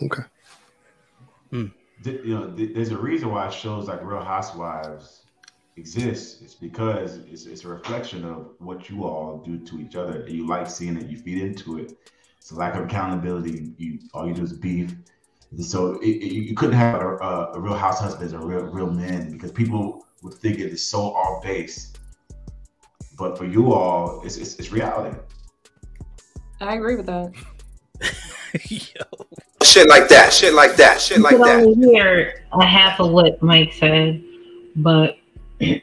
Okay. There's a reason why shows like Real Housewives exist. It's because it's a reflection of what you all do to each other. You like seeing it. You feed into it. It's a lack of accountability. All you do is beef. So you couldn't have a real house husbands or real men because people would think it is so off base. But for you all, it's reality. I agree with that. Yo. Shit like that. I could only hear a half of what Mike said, but I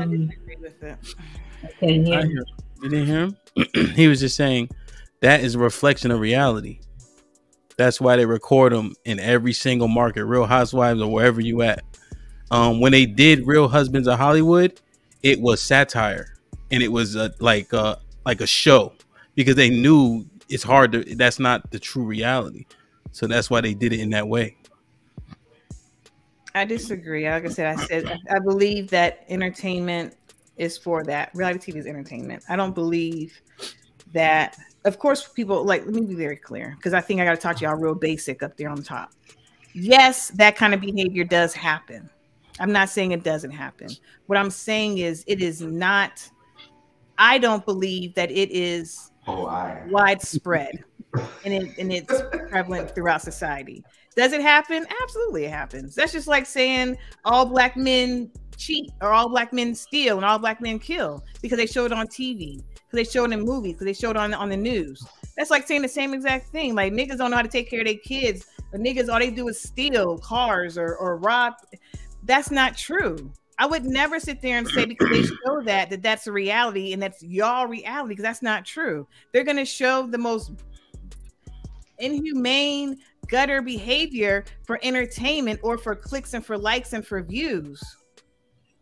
disagree with it. You didn't hear him? He was just saying that is a reflection of reality. That's why they record them in every single market, Real Housewives or wherever you at. When they did Real Husbands of Hollywood, it was satire, and it was like a show because they knew it's hard to. That's not the true reality, so that's why they did it in that way. I disagree. Like I said, I believe that entertainment is for that. Reality TV is entertainment. I don't believe that. Of course, people let me be very clear because I think I got to talk to y'all real basic up there on top. Yes, that kind of behavior does happen. I'm not saying it doesn't happen. What I'm saying is it is not. I don't believe that it is widespread and it's prevalent throughout society. Does it happen? Absolutely, it happens. That's just like saying all black men cheat or all black men steal and all black men kill because they show it on TV, because they show it in movies, because they show it on the news. That's like saying the same exact thing. Like niggas don't know how to take care of their kids, but niggas all they do is steal cars or rob. That's not true. I would never sit there and say because they show that's a reality and that's y'all reality because that's not true. They're gonna show the most inhumane gutter behavior for entertainment or for clicks and for likes and for views.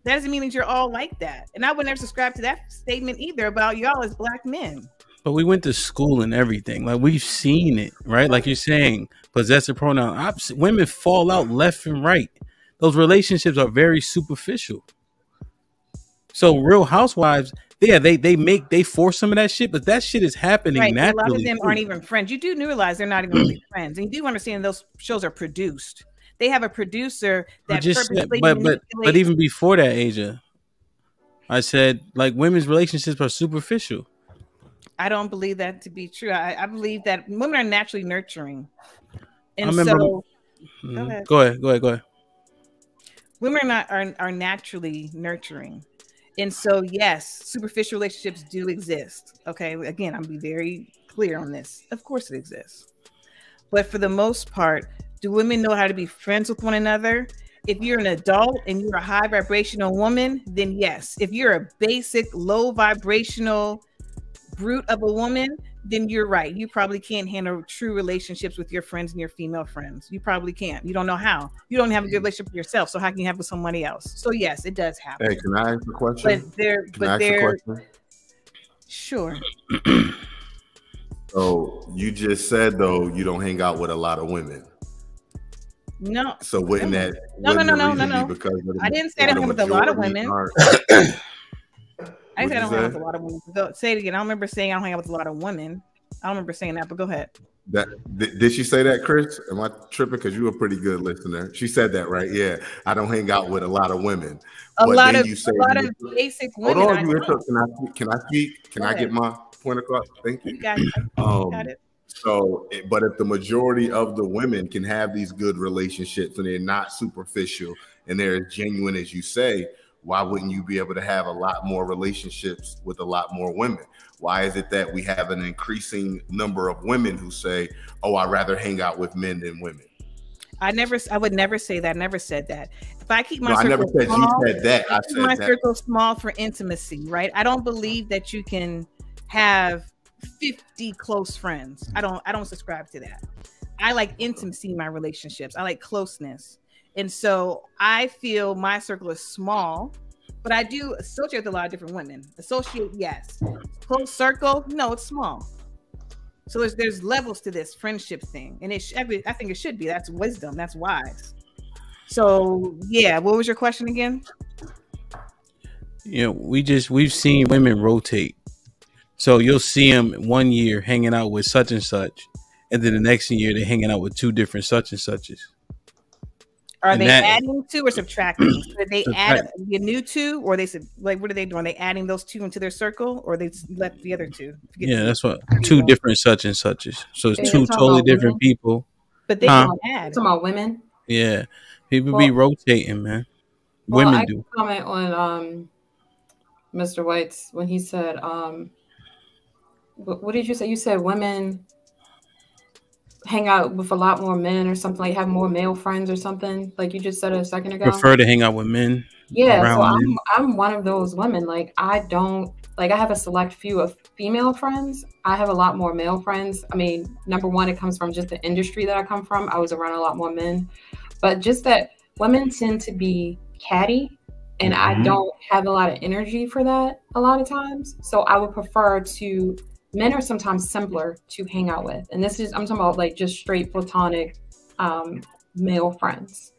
That doesn't mean that you're all like that. And I would never subscribe to that statement either about y'all as black men. But we went to school and everything. Like we've seen it, right? Like you're saying, possessive pronoun. Women fall out left and right. Those relationships are very superficial. So Real Housewives, yeah, they force some of that shit, but that shit is happening right, naturally. A lot of them aren't even friends. You do realize they're not even really friends, and you do understand those shows are produced. They have a producer that but even before that, Asia, I said like women's relationships are superficial. I don't believe that to be true. I believe that women are naturally nurturing, and Go ahead. Women are naturally nurturing. And so, yes, superficial relationships do exist. Okay. Again, I'm gonna be very clear on this. Of course it exists. But for the most part, do women know how to be friends with one another? If you're an adult and you're a high vibrational woman, then yes. If you're a basic low vibrational brute of a woman, then you're right. You probably can't handle true relationships with your friends and your female friends. You probably can't. You don't know how. You don't have a good relationship with yourself. So how can you have with somebody else? So yes, it does happen. Hey, can I ask a question? Sure. So you just said though you don't hang out with a lot of women. No. So wouldn't that no. Because I didn't say I don't hang with a lot of women. I said I don't hang out with a lot of women. Say it again. I don't remember saying I don't hang out with a lot of women. I don't remember saying that, but go ahead. Did she say that, Chris? Am I tripping? Because you're a pretty good listener. She said that, right? Yeah. I don't hang out with a lot of women. A lot of basic women. Hold on, Can I speak? Can I get my point across? Thank you. You got it. So, but if the majority of the women can have these good relationships and they're not superficial and they're as genuine as you say, why wouldn't you be able to have a lot more relationships with a lot more women? Why is it that we have an increasing number of women who say, oh, I'd rather hang out with men than women? I would never say that. I never said that. If I keep my circle I never said small, you said that. I said my that. circle small for intimacy, right? I don't believe that you can have 50 close friends. I don't subscribe to that. I like intimacy in my relationships. I like closeness. And so I feel my circle is small, but I do associate with a lot of different women. Associate, yes. Close circle, no, it's small. So there's levels to this friendship thing. And I think it should be. That's wisdom. That's wise. So yeah, what was your question again? You know, we've seen women rotate. So you'll see them 1 year hanging out with such and such. and then the next year they're hanging out with two different such and suches. Are And they that- adding to or subtracting? So did they add Subtract. a new two, or they like what are they doing? Are they adding those two into their circle, or they left the other two? Yeah, that's what two different such and suches. So it's Yeah, two you're talking totally about different women? people. But they Huh? don't add. Talking about women. Yeah, people be rotating, man. Well, Women I do. can comment on Mr. White's when he said, what did you say? You said women hang out with a lot more men or something, like have more male friends or something, like you just said a second ago. Prefer to hang out with men. Yeah, so around men. I'm one of those women. Like I don't like I have a select few of female friends. I have a lot more male friends. I mean, number one, it comes from just the industry that I come from. I was around a lot more men, but just that women tend to be catty, and I don't have a lot of energy for that a lot of times. So I would prefer to. Men are sometimes simpler to hang out with, and this is I'm talking about like just straight platonic male friends.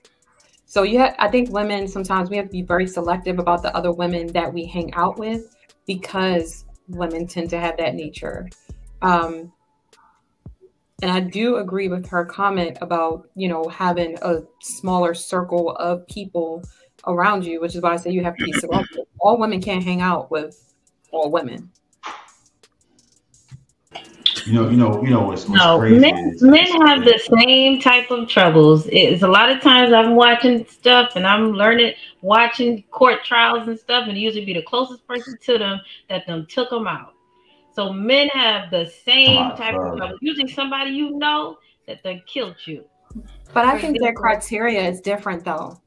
So yeah, I think women sometimes we have to be very selective about the other women that we hang out with because women tend to have that nature. And I do agree with her comment about, you know, having a smaller circle of people around you, which is why I say you have to be selective. All women can't hang out with all women. What's No, crazy men have the same type of troubles. It's a lot of times I'm watching stuff and I'm watching court trials and stuff, and it usually be the closest person to them that took them out. So men have the same type of trouble. Usually somebody you know that they killed you. But I think their criteria is different though.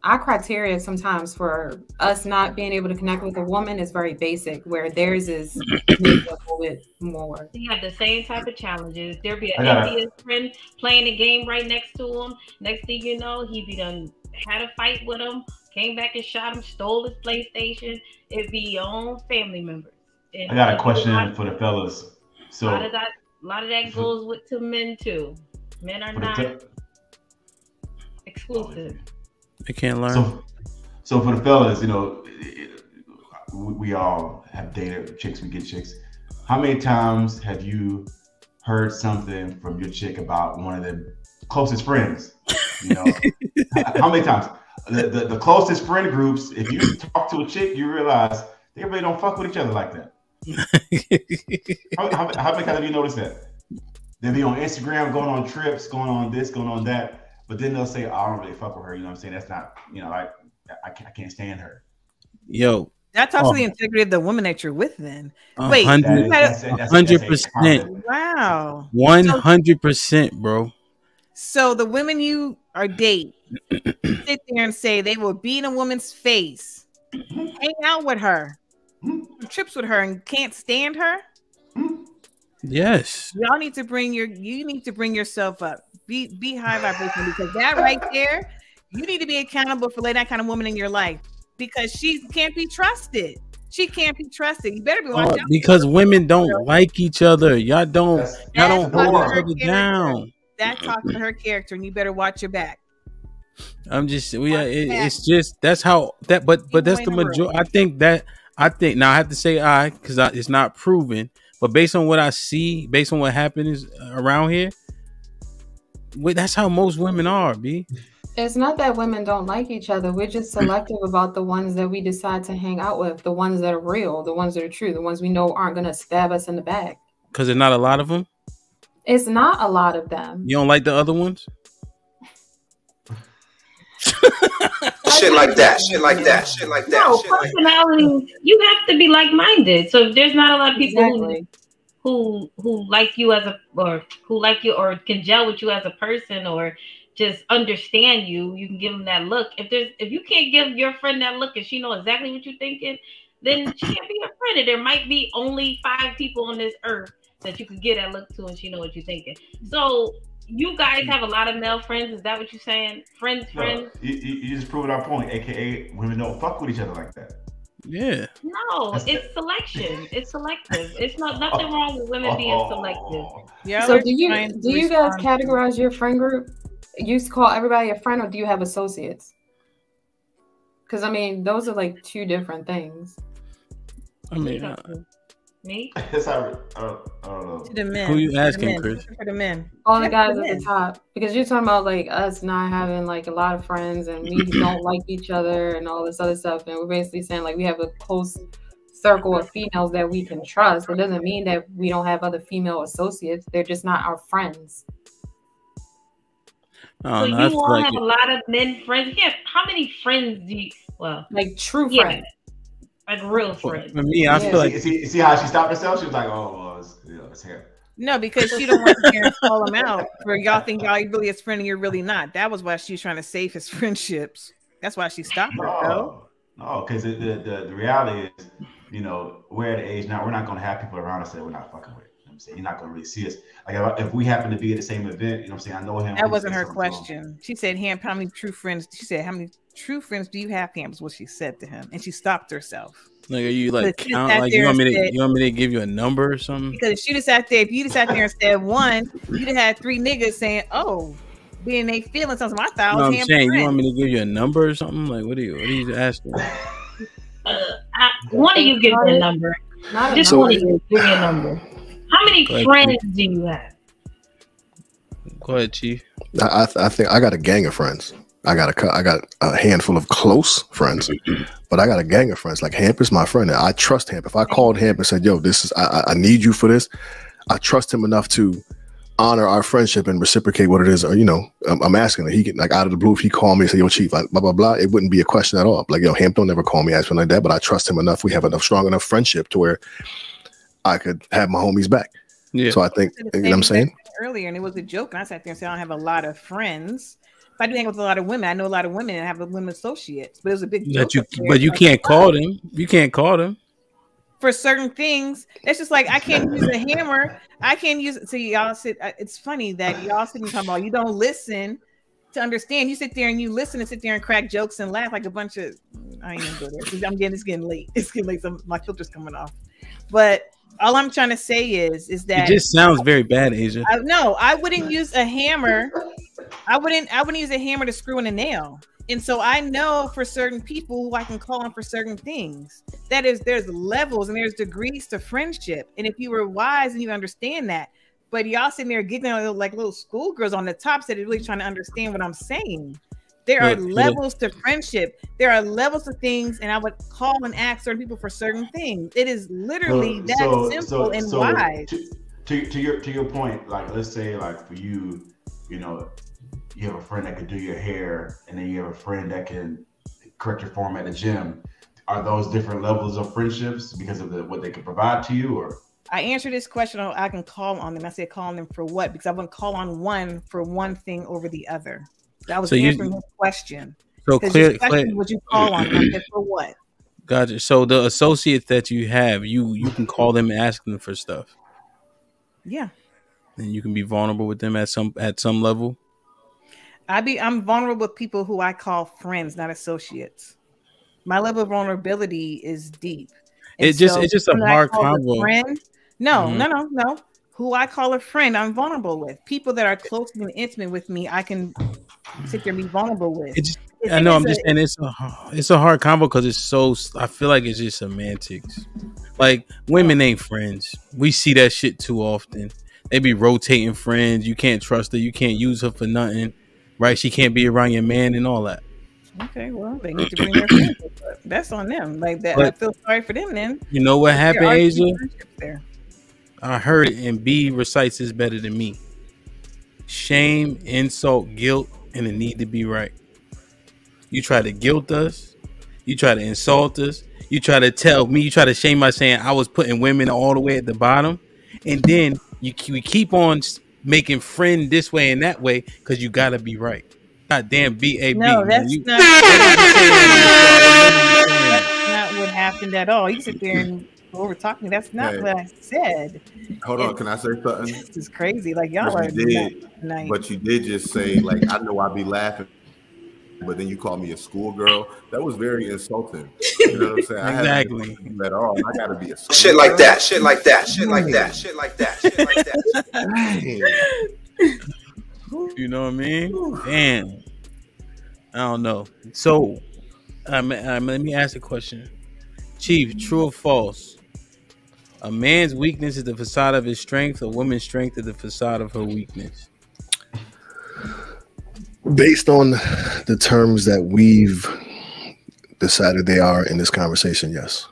Our criteria sometimes for us not being able to connect with a woman is very basic, where theirs is maybe a little bit more. You have the same type of challenges. There'll be an envious friend playing a game right next to him. Next thing you know, he be done had a fight with him, came back and shot him, stole his PlayStation. It'd be your own family members. And I got a question for the fellas. So a lot of that goes to men too. Men are not exclusive. They can't learn. So for the fellas, we all have dated chicks. We get chicks. How many times have you heard something from your chick about one of their closest friends? How many times? The closest friend groups. If you talk to a chick, you realize they really don't fuck with each other like that. how many times have you noticed that? They'll be on Instagram, going on trips, going on this, going on that. But then they'll say, I don't really fuck with her. You know what I'm saying? That's not, I can't stand her. Yo. That's also the integrity of the woman that you're with then. Wait, 100%. Wow. 100%, bro. So the women you are dating sit there and say they will be in a woman's face, hang out with her, trips with her, and can't stand her? Yes. You need to bring yourself up. Be high vibration, because that right there, you need to be accountable for letting that kind of woman in your life, because she can't be trusted. She can't be trusted. You better be watching out. Because women don't like each other. Y'all don't hold each other down. That talks to her character, and you better watch your back. It's just that's how that. But that's the majority. I think now I have to say because it's not proven. But based on what I see, based on what happens around here, that's how most women are, B. It's not that women don't like each other. We're just selective about the ones that we decide to hang out with, the ones that are real, the ones that are true, the ones we know aren't going to stab us in the back. Because there's not a lot of them? It's not a lot of them. You don't like the other ones? Shit like that. No, personality, you have to be like-minded. So if there's not a lot of people who like you or can gel with you as a person or just understand you, you can give them that look. If you can't give your friend that look and she know exactly what you're thinking, then she can't be your friend. And there might be only 5 people on this earth that you could get that look to and she know what you're thinking. So you guys have a lot of male friends. Is that what you're saying? Friends. You just proved our point, aka women don't fuck with each other like that. Yeah. No, it's selection. It's selective. It's nothing wrong with women being selective. Yeah. So do you guys categorize your friend group? You used to call everybody a friend, or do you have associates? Because I mean, those are like 2 different things. I mean, Me? That's how, I don't know. To the men. Who you asking, Chris? For the men. All the guys at the top, because you're talking about like us not having like a lot of friends and we don't like each other and all this other stuff, and we're basically saying like we have a close circle of females that we can trust. It doesn't mean that we don't have other female associates. They're just not our friends. So you all have a lot of men friends. Yeah, how many friends do you? Well, like true friends, like real friends. For me, I feel like see how she stopped herself. She was like, "Oh, well, it's here." No, because she don't want to hear and call him out. For y'all think y'all really his friend and you're really not. That was why she's trying to save his friendships. That's why she stopped her. No, because the reality is, we're at an age now. We're not going to have people around us that we're not fucking with. I'm saying you're not going to really see us. Like if we happen to be at the same event, I'm saying I know him. That wasn't her question. She said, "Ham, how many true friends?" She said, "How many true friends do you have?" Ham is what she said to him, and she stopped herself. Like, are you like count? Like you want me to give you a number or something? Because if you just sat there, and said one, you'd have had three niggas saying, "Oh, being they feeling something." I thought. No, I'm saying you want me to give you a number or something? Like what are you asking? One of you give me a number. Just one of you give me a number. How many friends do you have? Go ahead, Chief. I think I got a gang of friends. I got a handful of close friends, but I got a gang of friends. Like Hamp is my friend. I trust Hamp. If I called Hamp and said, "Yo, this is I need you for this," I trust him enough to honor our friendship and reciprocate what it is. Or I'm asking him. He get like out of the blue. If he called me and said, "Yo, Chief, blah blah blah," it wouldn't be a question at all. Like, yo, Hamp don't ever call me asking like that. But I trust him enough. We have enough strong enough friendship to where I could have my homies back. Yeah. So I think, you know what I'm saying? Earlier, and it was a joke, and I sat there and said, I don't have a lot of friends. If I do hang with a lot of women, I know a lot of women and have women associates, but it was a big joke. But you can't call them. You can't call them. For certain things, it's just like I can't use a hammer. I can't use it. So y'all sit. It's funny that y'all sitting talking about you don't listen to understand. You sit there and you listen and sit there and crack jokes and laugh like a bunch of. I ain't gonna go there. It's getting late. It's getting late. So my filter's coming off, but. All I'm trying to say is that it just sounds very bad, Asia. I wouldn't use a hammer. I wouldn't use a hammer to screw in a nail. And so I know for certain people who I can call on for certain things. There's levels and there's degrees to friendship. And if you were wise and you understand that, but y'all sitting there getting like little schoolgirls on the top that are really trying to understand what I'm saying. There are levels to friendship. There are levels to things, and I would call and ask certain people for certain things. It is literally that simple and wise. To your point, like let's say like for you, you have a friend that could do your hair, and then you have a friend that can correct your form at the gym. Are those different levels of friendships because of what they can provide to you, or? I answered this question. I can call on them. I said call on them for what? Because I wouldn't call on one for one thing over the other. That was answering his question. So clear, would you call on them for what? Gotcha. So the associates that you have, you can call them and ask them for stuff. Yeah. And you can be vulnerable with them at some level. I'm vulnerable with people who I call friends, not associates. My level of vulnerability is deep. And it's just a hard combo. No. Who I call a friend, I'm vulnerable with. People that are close and intimate with me, I can sit there and be vulnerable with. I know. I'm just saying it's a hard combo because it's so. I feel like it's just semantics. Like women ain't friends. We see that shit too often. They be rotating friends. You can't trust her. You can't use her for nothing. Right? She can't be around your man and all that. Okay, well, they need to bring their friends. That's on them. Like that. But I feel sorry for them then. You know what happened, Asia? I heard it, and B recites this better than me. Shame, insult, guilt, and the need to be right. You try to guilt us. You try to insult us. You try to tell me. You try to shame us saying I was putting women all the way at the bottom. And then we keep on making friend this way and that way because you got to be right. God damn B-A-B. No, that's not what happened at all. You sit there and over talking. That's not what I said. Hold on, can I say something? This is crazy. Like y'all are tonight. But you did just say, like, I know I'll be laughing, but then you call me a schoolgirl. That was very insulting. You know what I'm saying? Exactly. I at all. I gotta be a shit like that. Shit like that. Shit like that. Shit like that. Shit like that. You know what I mean? Damn. I don't know. So, let me ask a question. Chief, true or false? A man's weakness is the facade of his strength. A woman's strength is the facade of her weakness. Based on the terms that we've decided they are in this conversation, yes.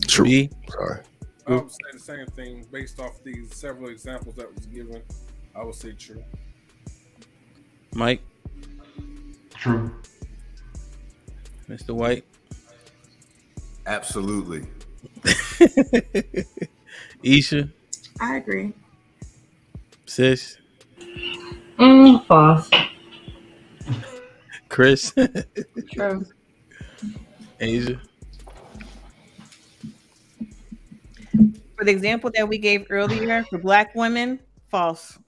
True. B? Sorry. I would say the same thing based off these several examples that was given. I would say true. Mike? True. Mr. White? Absolutely. Isha? I agree. Sis? False. Chris? True. Asia? For the example that we gave earlier for Black women, false.